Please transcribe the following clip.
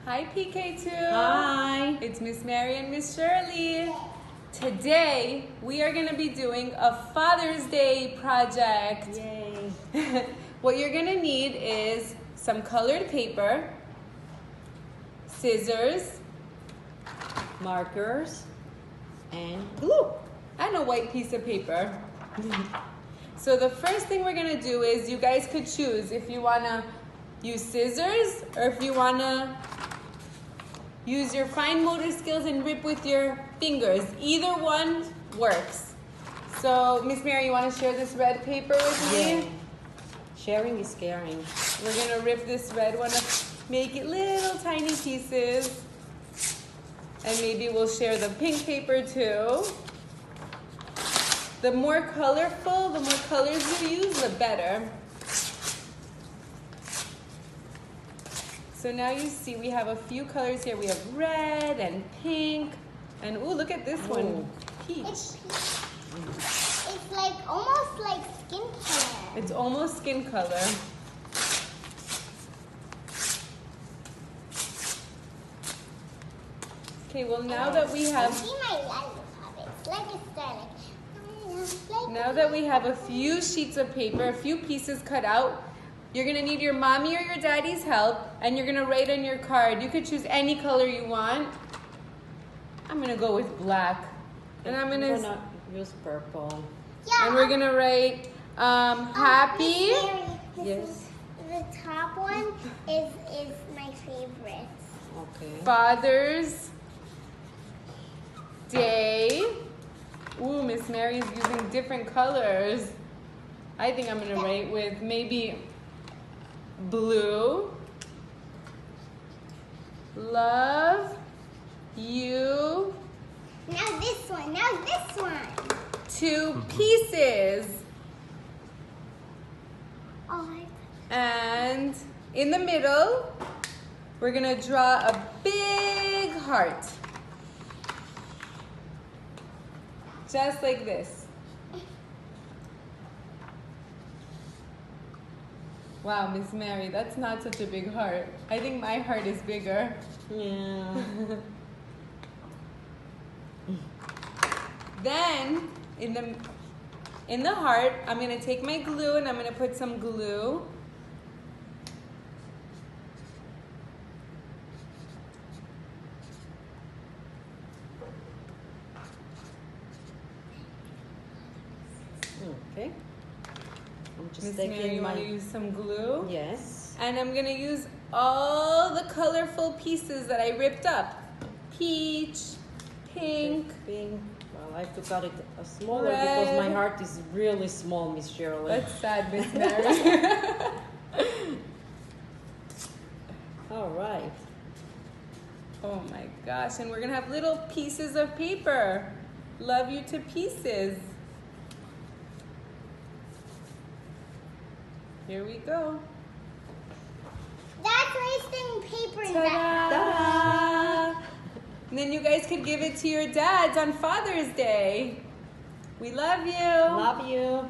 Hi PK2. Hi. It's Miss Mary and Miss Shirley. Today we are going to be doing a Father's Day project. Yay. What you're going to need is some colored paper, scissors, Markers and glue. and a white piece of paper. So the first thing we're going to do is you guys could choose if you want to use scissors or if you want to use your fine motor skills and rip with your fingers. Either one works. So Miss Mary, you want to share this red paper with me? Yeah. Sharing is caring. We're going to rip this red one up, make it little tiny pieces. And maybe we'll share the pink paper too. The more colorful, the more colors you use, the better. So now you see we have a few colors here. We have red and pink. And ooh, look at this one. Peach. It's like almost like skin color. It's almost skin color. Okay, well now that we have See my lollipop. It's like a star. Now that we have a few sheets of paper, a few pieces cut out, you're gonna need your mommy or your daddy's help, and you're gonna write on your card. You could choose any color you want. I'm gonna go with black. And I'm gonna use purple. Yeah. and we're gonna write happy. Miss Mary, Yes. The top one is my favorite. Okay. Father's Day. Ooh, Miss Mary's using different colors. I think I'm gonna write with maybe blue. Love you. Now this one. Now this one. 2 pieces. Oh, And in the middle, we're gonna draw a big heart. Just like this. Wow, Miss Mary, that's not such a big heart. I think my heart is bigger. Yeah. Then, in the heart, I'm gonna take my glue and I'm gonna put some glue. Okay. I'm just Miss Mary, taking you my. wanna use some glue? Yes. And I'm gonna use all the colorful pieces that I ripped up. Peach, pink, Pink. Well, I have to cut it smaller Red. because my heart is really small, Miss Shirley. that's sad, Miss Mary. All right. Oh my gosh, and we're gonna have little pieces of paper. Love you to pieces. Here we go. that's wasting paper in that. Ta-da! And then you guys could give it to your dads on Father's Day. We love you. Love you.